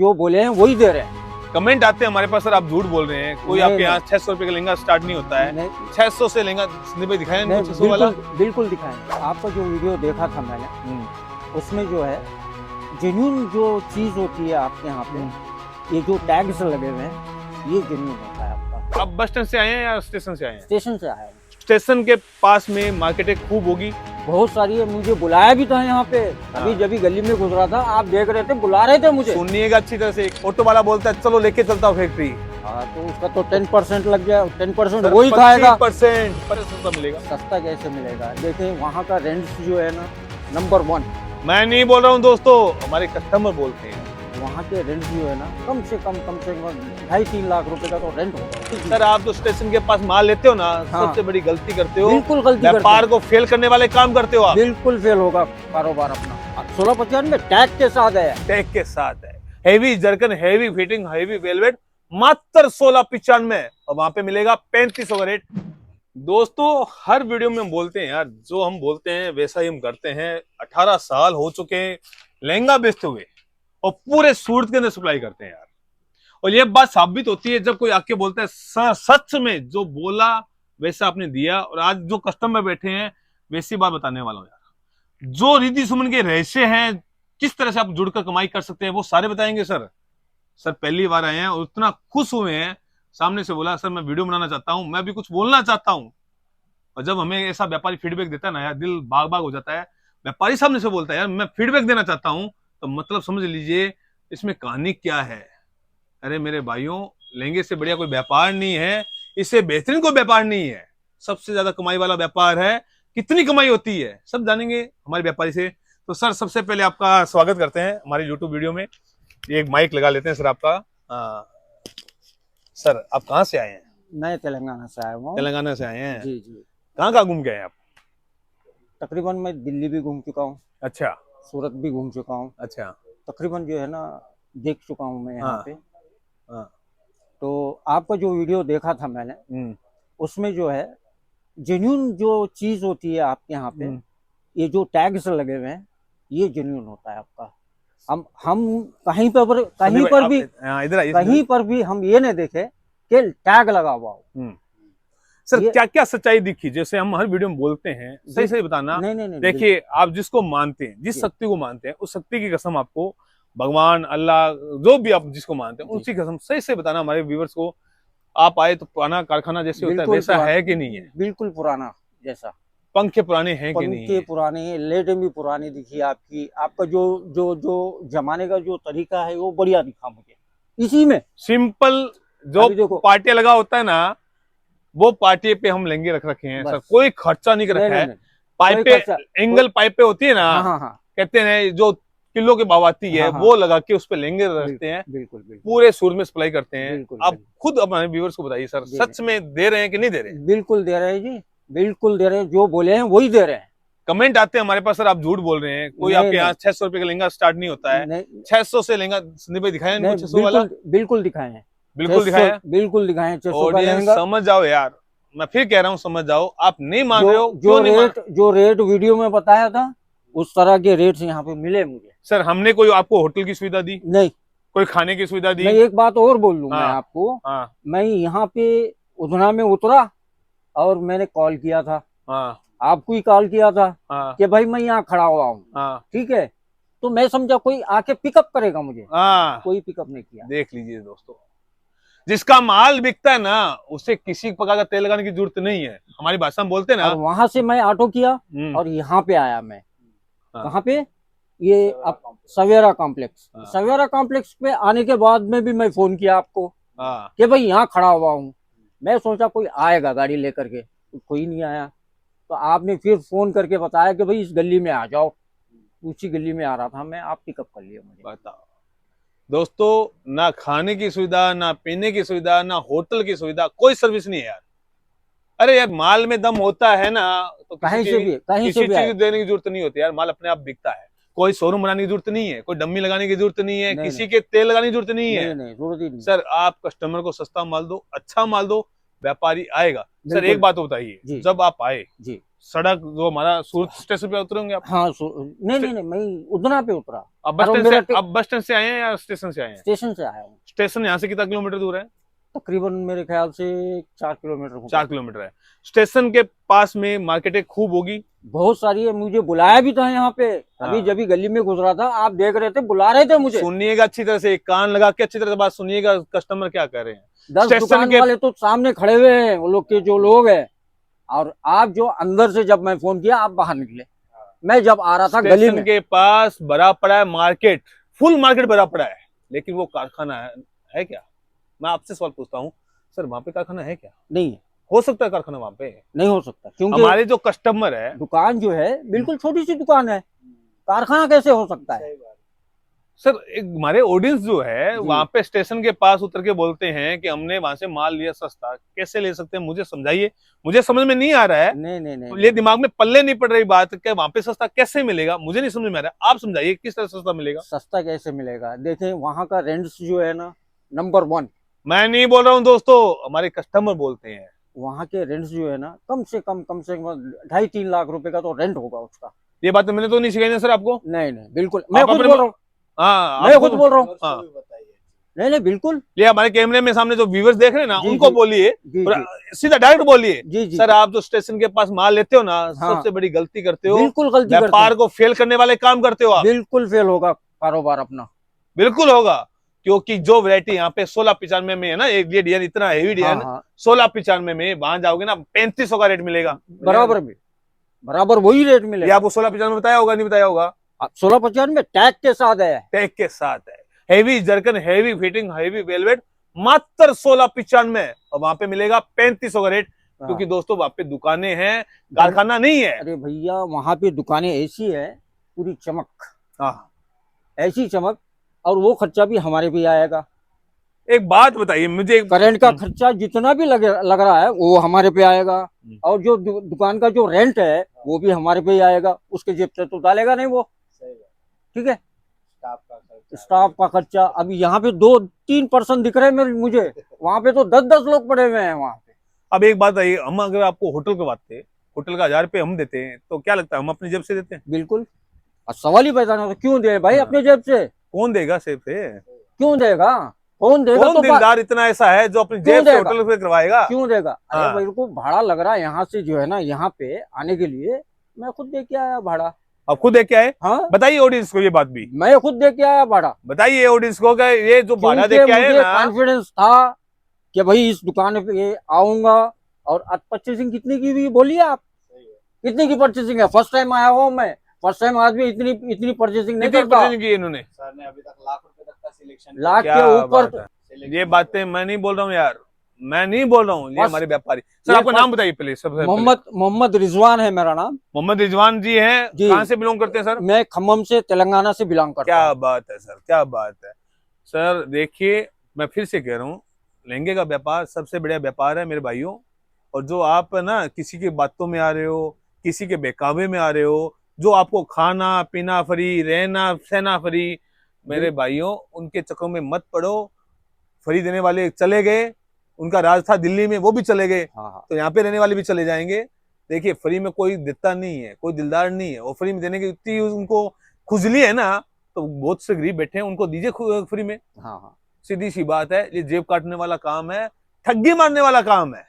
जो बोले हैं वही दे रहे हैं। कमेंट आते हैं हमारे पास, सर आप झूठ बोल रहे हैं, कोई आपके यहाँ 600 रुपए का लहंगा स्टार्ट नहीं होता है। 600 से लहंगा संदीप भाई दिखाया नहीं, 600 वाला बिल्कुल दिखाएंगे। आपका जो वीडियो देखा था मैंने, उसमें जो है जेन्युइन जो चीज होती है आपके यहाँ पे, ये जो टैग्स लगे हुए हैं ये जेन्युइन होता है आपका। आप बस स्टैंड से आए हैं या स्टेशन से आए हैं? स्टेशन से आया हूँ। स्टेशन के पास में मार्केटें खूब होगी, बहुत सारी है। मुझे बुलाया भी था यहाँ पे, अभी जब भी गली में गुजरा था, आप देख रहे थे, बुला रहे थे मुझे। सुनिएगा अच्छी तरह से, ऑटो वाला बोलता है चलो लेके चलता हूँ फैक्ट्री। हाँ, तो उसका तो 10% लग गया, 10% वही खाएगा। 25% सस्ता मिलेगा। सस्ता कैसे मिलेगा? देखिए वहाँ का रेंट जो है ना, नंबर 1। मैं नहीं बोल रहा हूँ दोस्तों, हमारे कस्टमर बोलते हैं। वहाँ के रेंट जो है ना, कम से कम 2.5-3 लाख रुपए का तो रेंट होगा। सर आप तो स्टेशन के पास माल लेते हो ना, हाँ। सबसे बड़ी गलती करते हो। बिल्कुल गलती करते हो। व्यापार को फेल करने वाले काम करते हो आप। बिल्कुल फेल होगा कारोबार अपना। 1695 टैग के साथ है। टैग के साथ है। Heavy zircon, heavy fitting, heavy velvet मात्र 1695 और वहां पे मिलेगा 3500 का रेट। दोस्तों हर वीडियो में हम बोलते हैं यार, जो हम बोलते हैं वैसा ही हम करते हैं। 18 साल हो चुके हैं लहंगा बेचते हुए और पूरे सूरत के अंदर सप्लाई करते हैं यार। और ये बात साबित होती है जब कोई आके बोलता है सच में जो बोला वैसा आपने दिया। और आज जो कस्टमर बैठे हैं वैसी बात बताने वाला हूं यार। जो रिद्धि सुमन के रहस्य हैं, किस तरह से आप जुड़कर कमाई कर सकते हैं, वो सारे बताएंगे सर। सर पहली बार आए हैं और इतना खुश हुए हैं, सामने से बोला सर मैं वीडियो बनाना चाहता हूं, मैं भी कुछ बोलना चाहता हूं। और जब हमें ऐसा व्यापारी फीडबैक देता है ना यार, दिल बाग बाग हो जाता है। व्यापारी सामने से बोलता है यार मैं फीडबैक देना चाहता हूं, तो मतलब समझ लीजिए इसमें कहानी क्या है। अरे मेरे भाइयों, लहंगे से बढ़िया कोई व्यापार नहीं है, इससे बेहतरीन कोई व्यापार नहीं है। सबसे ज्यादा कमाई वाला व्यापार है। कितनी कमाई होती है सब जानेंगे हमारे व्यापारी से। तो सर सबसे पहले आपका स्वागत करते हैं हमारी यूट्यूब वीडियो में। एक माइक लगा लेते हैं सर आपका। सर आप कहाँ से आए हैं? मैं तेलंगाना से आया हूँ। तेलंगाना से आए हैं? जी जी। कहाँ कहाँ घूम के आए आप? तकरीबन मैं दिल्ली भी घूम चुका हूँ। अच्छा। सूरत भी घूम चुका हूँ। अच्छा। तकरीबन जो है ना देख चुका हूँ मैं यहाँ पे। हाँ। तो आपका जो वीडियो देखा था मैंने, उसमें जो है जेन्युइन जो चीज होती है आपके यहाँ पे, ये जो टैग्स लगे हुए हैं ये जेन्युइन होता है आपका। हम कहीं पर भी हम ये नहीं देखे कि टैग लगा हुआ हो। सर क्या क्या सच्चाई दिखी? जैसे हम हर वीडियो में बोलते हैं, सही सही बताना। नहीं, देखिए आप जिसको मानते हैं, जिस शक्ति को मानते हैं, उस शक्ति की कसम आपको, भगवान अल्लाह जो भी आप जिसको मानते हैं उसी कसम सही से बताना हमारे व्यूअर्स को। आप आए तो पुराना कारखाना जैसे होता है वैसा है कि नहीं है? बिल्कुल पुराना जैसा। पंखे पुराने हैं कि नहीं? पंखे पुराने, लेटें भी पुरानी दिखी आपकी। आपका जो जो जो जमाने का जो तरीका है वो बढ़िया दिखा मुझे। इसी में सिंपल जो पार्टी लगा होता है ना, वो पार्टी पे हम लहंगे रख रखे हैं सर। कोई खर्चा नहीं कर रखा है। पाइपे एंगल पाइपे होती है ना, कहते हैं जो किलो के भाव आती है, वो लगा के उस पे लहंगे रखते हैं। बिल्कुल पूरे सूरत में सप्लाई करते हैं। आप खुद अपने व्यूअर्स को बताइए सर, सच में दे रहे हैं कि नहीं दे रहे? बिल्कुल दे रहे हैं जी, बिल्कुल दे रहे हैं। जो बोले हैं वही दे रहे हैं। कमेंट आते हैं हमारे पास, सर आप झूठ बोल रहे हैं, कोई आपके यहाँ 600 रुपए का लहंगा स्टार्ट नहीं होता है। 600 से लहंगा संदीप भाई दिखाया नहीं? 600 वाला बिल्कुल दिखाए हैं। बिल्कुल दिखाया, बिल्कुल दिखाए। समझ जाओ यार, मैं फिर कह रहा हूँ समझ जाओ। आप नहीं मान रहे हो। जो रेट वीडियो में बताया था उस तरह के रेट्स यहाँ पे मिले मुझे। सर हमने कोई आपको होटल की सुविधा दी? नहीं। कोई खाने की सुविधा दी? मैं एक बात और बोल लूँ मैं आपको। मैं यहाँ पे उधना में उतरा और मैंने कॉल किया था। आपको ही कॉल किया था कि भाई मैं यहाँ खड़ा हुआ हूँ, ठीक है? तो मैं समझा कोई आके पिकअप करेगा मुझे। कोई पिकअप नहीं किया। देख लीजिए दोस्तों, जिसका माल बिकता है ना उसे किसी प्रकार का तेल लगाने की जरूरत नहीं है। हमारी भाषा में बोलते हैं ना। वहां से मैं ऑटो किया और यहाँ पे आया मैं। कहाँ पे? ये सवेरा कॉम्प्लेक्स। सवेरा कॉम्प्लेक्स पे आने के बाद में भी मैं फोन किया आपको कि भाई यहाँ खड़ा हुआ हूँ। मैं सोचा कोई आएगा गाड़ी लेकर के, कोई नहीं आया। तो आपने फिर फोन करके बताया कि भाई इस गली में आ जाओ। उसी गली में आ रहा था मैं, आप पिकअप कर लिए मुझे। बताओ दोस्तों, ना खाने की सुविधा, ना पीने की सुविधा, ना होटल की सुविधा, कोई सर्विस नहीं है यार। अरे यार माल में दम होता है ना तो कहीं से भी चीज देने की जरूरत नहीं होती यार। माल अपने आप बिकता है। कोई शोरूम बनाने की जरूरत नहीं है, कोई डम्मी लगाने की जरूरत नहीं है, किसी के तेल लगाने की जरूरत नहीं है। नहीं। सर आप कस्टमर को सस्ता माल दो, अच्छा माल दो, व्यापारी आएगा। सर एक बात बताइए, जब आप आए सड़क जो हमारा सूरत स्टेशन पे उतरेंगे आप? हाँ नहीं नहीं नहीं, मैं उधना पे उतरा। अब बस और स्टैंड मेरा से, अब बस स्टैंड से आए हैं या स्टेशन से आए हैं? स्टेशन से आया हूँ। स्टेशन यहाँ से कितना किलोमीटर दूर है? तकरीबन मेरे ख्याल से 4 किलोमीटर होगा। 4 किलोमीटर है। स्टेशन के पास में मार्केटें खूब होगी। बहुत सारी है, मुझे बुलाया भी था यहाँ पे। अभी हाँ। जब भी गली में गुजरा था, आप देख रहे थे, बुला रहे थे मुझे। सुनिएगा अच्छी तरह से, कान लगा के अच्छी तरह से बात सुनिएगा, कस्टमर क्या कर रहे हैं। 10 स्टेशन दुकान के वाले तो सामने खड़े हुए हैं, वो लोग के जो लोग हैं। और आप जो अंदर से, जब मैं फोन किया, आप बाहर निकले। मैं जब आ रहा था गली स्टेशन में, के पास भरा पड़ा है मार्केट, फुल मार्केट भरा पड़ा है, लेकिन वो कारखाना है क्या? मैं आपसे सवाल पूछता हूँ सर, वहां पे कारखाना है क्या? नहीं है, हो सकता है कारखाना वहां पे? नहीं हो सकता, क्योंकि हमारे जो कस्टमर है, दुकान जो है बिल्कुल छोटी सी दुकान है, कारखाना कैसे हो सकता है? सर एक हमारे ऑडियंस जो है जी। वहां पे स्टेशन के पास उतर के बोलते हैं कि हमने वहां से माल लिया सस्ता, कैसे ले सकते हैं? मुझे समझाइए, मुझे समझ में नहीं आ रहा है। नहीं नहीं नहीं, ये दिमाग में पल्ले नहीं पड़ रही बात कि वहां पे सस्ता कैसे मिलेगा, मुझे नहीं समझ में आ रहा है। आप समझाइए किस तरह सस्ता मिलेगा। सस्ता कैसे मिलेगा? देखें, वहाँ का रेंट्स जो है ना, नंबर 1। मैं नहीं बोल रहा हूँ दोस्तों, हमारे कस्टमर बोलते हैं। वहाँ के रेंट्स जो है ना, कम से कम 2.5-3 लाख रुपए का तो रेंट होगा उसका। ये बात मैंने तो नहीं सिखाई ना सर आपको। नहीं नहीं, बिल्कुल मैं खुद अपने- बोल रहा हूँ। हाँ मैं खुद बोल रहा हूँ। हाँ। नहीं नहीं, बिल्कुल। ये हमारे कैमरे में सामने जो व्यूवर्स देख रहे हैं ना, जी, उनको जी। बोलिए, जी और जी सीधा डायरेक्ट बोलिए, जी जी, सर आप जो स्टेशन के पास माल लेते हो ना, हाँ। सबसे बड़ी गलती करते हो, बिल्कुल गलती करते व्यापार हैं। को फेल करने वाले काम करते हो आप। बिल्कुल फेल होगा कारोबार अपना। बिल्कुल होगा, क्योंकि जो वैरायटी यहाँ पे 1695 में है ना, एक ये डिजाइन इतना हेवी हाँ डिजाइन, हाँ, 1695 में, वहां जाओगे ना 3500 का रेट मिलेगा। बराबर वही रेट ये मिलेगा। आपको 1695 बताया होगा, नहीं बताया होगा? 1695 टैग के साथ है। टैग के साथ है, heavy zircon, heavy fitting, heavy velvet, मात्र 1695, और वहां पे मिलेगा 3500 का रेट। क्योंकि दोस्तों वहां पे दुकानें हैं, कारखाना नहीं है। अरे भैया, वहां पे दुकानें ऐसी है, पूरी चमक, हाँ। ऐसी चमक, और वो खर्चा भी हमारे पे आएगा। एक बात बताइए मुझे, करंट का खर्चा जितना भी लग रहा है, वो हमारे पे आएगा। और जो दुकान का जो रेंट है, वो भी हमारे पे ही आएगा। उसके जेब से तो डालेगा नहीं वो। ठीक है। स्टाफ का खर्चा, अभी यहाँ पे 2-3% दिख रहे हैं मुझे, वहां पे तो 10-10 लोग पड़े हुए हैं वहां पे। अब एक बात है, हम अगर आपको होटल करवाते, होटल का 1000 रुपये हम देते हैं, तो क्या लगता है हम अपनी जेब से देते हैं? बिल्कुल। और सवाल ही पैदा नहीं होता, क्यों दे भाई अपने जेब से? कौन देगा जेब से? क्यों देगा? कौन देगा? कौन तो दिलदार इतना ऐसा है जो अपनी जेब से होटल पे करवाएगा? क्यों देगा? अरे हाँ। मेरे को भाड़ा लग रहा है यहाँ से, जो है ना, यहाँ पे आने के लिए मैं खुद दे के आया भाड़ा। अब खुद देख के आए? हाँ, बताइए ऑडियंस को ये बात भी, मैं खुद दे के आया भाड़ा। बताइए ऑडियंस को कि ये जो भाड़ा क्योंकि देख के आए मुझे ना, कॉन्फिडेंस था कि भाई इस दुकान पे आऊंगा। और परचेसिंग कितनी की हुई बोलिए आप? कितनी की परचेसिंग है? फर्स्ट टाइम आया हूँ मैं। फर्स्ट टाइम आदमी इतनी परचेसिंग नहीं कितनी करता। परचेसिंग की इन्होंने? सर ने अभी तक लाख रुपए तक का सिलेक्शन लाख क्या के ऊपर। बात है? ये बातें मैं नहीं बोल रहा हूँ यार, मैं नहीं बोल रहा हूँ, ये बस- हमारे व्यापारी। सर ये आपका बस- नाम बताइए पहले, सबसे पहले। मोहम्मद रिजवान है मेरा नाम। मोहम्मद रिजवान जी हैं, जी। कहाँ से बिलोंग करते हैं सर? मैं खम्मम से, तेलंगाना से बिलोंग करता क्या हूँ। बात है सर, क्या बात है सर। देखिए मैं फिर से कह रहा हूँ, लहंगे का व्यापार सबसे बढ़िया व्यापार है मेरे भाइयों। और जो आप ना किसी की बातों में आ रहे हो, किसी के बहकावे में आ रहे हो, जो आपको खाना पीना फ्री, रहना सहना फ्री, मेरे भाइयों उनके चक्करों में मत पड़ो। फ्री देने वाले चले गए, उनका राज था दिल्ली में, वो भी चले गए, हाँ। तो यहाँ पे रहने वाले भी चले जाएंगे। देखिए फ्री में कोई देता नहीं है, कोई दिलदार नहीं है, और फ्री में देने की इतनी उनको खुजली है ना, तो बहुत से गरीब बैठे हैं, उनको दीजिए फ्री में। हाँ। सीधी सी बात है, ये जेब काटने वाला काम है, ठगी मारने वाला काम है।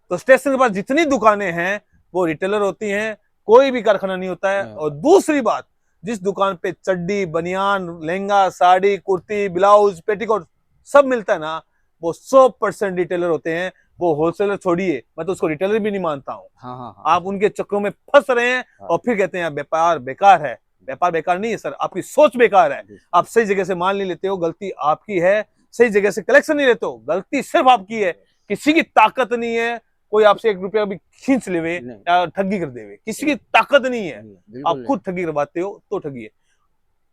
तो स्टेशन के पास जितनी दुकानें हैं वो रिटेलर होती हैं, कोई भी कारखाना नहीं होता है। और दूसरी बात, जिस दुकान पे चड्डी, बनियान, लहंगा, साड़ी, कुर्ती, ब्लाउज, पेटीकोट सब मिलता है ना, वो 100% रिटेलर होते हैं। वो होलसेलर छोड़िए, मैं तो उसको रिटेलर भी नहीं मानता हूँ। हाँ। आप उनके चक्रों में फंस रहे हैं और फिर कहते हैं व्यापार बेकार है। व्यापार बेकार नहीं है सर, आपकी सोच बेकार है। आप सही जगह से माल नहीं लेते हो, गलती आपकी है। सही जगह से कलेक्शन नहीं लेते हो, गलती सिर्फ आपकी है। किसी की ताकत नहीं है कोई आपसे 1 रुपया भी खींच लेवे या ठगी कर देवे, किसी की ताकत नहीं है। आप खुद ठगी करवाते हो तो ठगी है।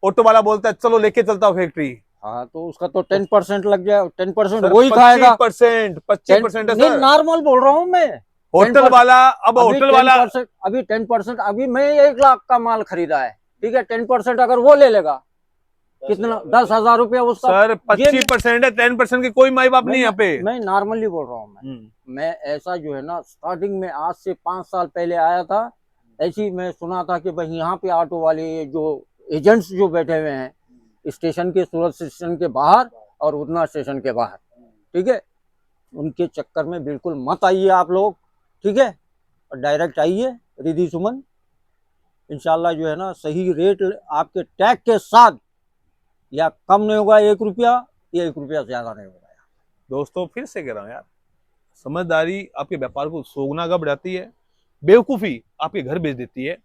ऑटो वाला बोलता है चलो लेके चलता हूँ फैक्ट्री, हाँ, तो उसका तो 10% लग जाए, 10% वही खाएगा। 25% है सर। नॉर्मल बोल रहा हूँ मैं। होटल वाला, अब होटल वाला अभी 10%, अभी मैं 1 लाख का माल खरीदा है, ठीक है, 10% अगर वो ले लेगा कितना 10,000 रुपया उसका। सर 25% है, 10% के कोई माई बाप नहीं यहाँ पे। मैं नॉर्मली बोल रहा हूँ। मैं ऐसा जो है ना, स्टार्टिंग में आज से 5 साल पहले आया था, ऐसी मैं सुना था कि भाई यहाँ पे ऑटो वाले जो एजेंट्स जो बैठे हुए हैं स्टेशन के, सूरत स्टेशन के बाहर और उधना स्टेशन के बाहर, ठीक है, उनके चक्कर में बिल्कुल मत आइए आप लोग, ठीक है, और डायरेक्ट आइए रिद्धि सुमन। इंशाल्लाह जो है ना सही रेट आपके टैग के साथ, या कम नहीं होगा 1 रुपया, या 1 रुपया ज्यादा नहीं होगा। दोस्तों फिर से कह रहा हूँ यार, समझदारी आपके व्यापार को सोगना का बढ़ाती है, बेवकूफी आपके घर भेज देती है।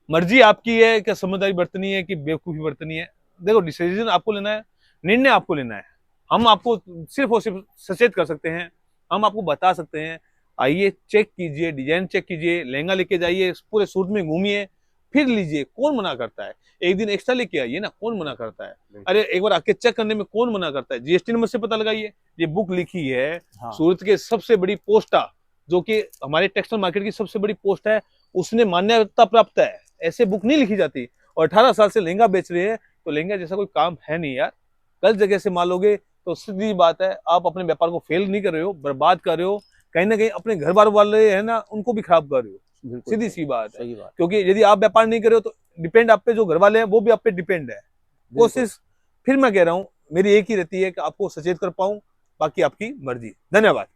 मर्जी आपकी है कि समझदारी बरतनी है कि बेवकूफी बरतनी है। देखो डिसीजन आपको लेना है, निर्णय आपको लेना है। हम आपको सिर्फ और सिर्फ सचेत कर सकते हैं, हम आपको बता सकते हैं। आइए चेक कीजिए, डिजाइन चेक कीजिए, लहंगा लेके जाइए, पूरे सूट में घूमिए, फिर लीजिए, कौन मना करता है। एक दिन एक्स्ट्रा लेके आइए ना, कौन मना करता है। अरे एक बार आके चेक करने में कौन मना करता है। जीएसटी नंबर से पता लगाइए। ये बुक लिखी है सूरत के सबसे बड़ी पोस्टा, जो कि हमारे टेक्सटाइल मार्केट की सबसे बड़ी पोस्ट है, उसने मान्यता प्राप्त है। ऐसे बुक नहीं लिखी जाती। और 18 साल से लहंगा बेच रहे हैं, तो लहंगा जैसा कोई काम है नहीं यार। गलत जगह से माल लोगे तो सीधी बात है, आप अपने व्यापार को फेल नहीं कर रहे हो, बर्बाद कर रहे हो, कहीं ना कहीं अपने घर बार वाले है ना उनको भी खराब कर रहे हो। सीधी सी बात है। क्योंकि यदि आप व्यापार नहीं कर रहे हो तो डिपेंड आप पे जो घर वाले हैं वो भी आप पे डिपेंड है। कोशिश फिर मैं कह रहा हूँ मेरी एक ही रहती है कि आपको सचेत कर पाऊं, बाकी आपकी मर्जी। धन्यवाद।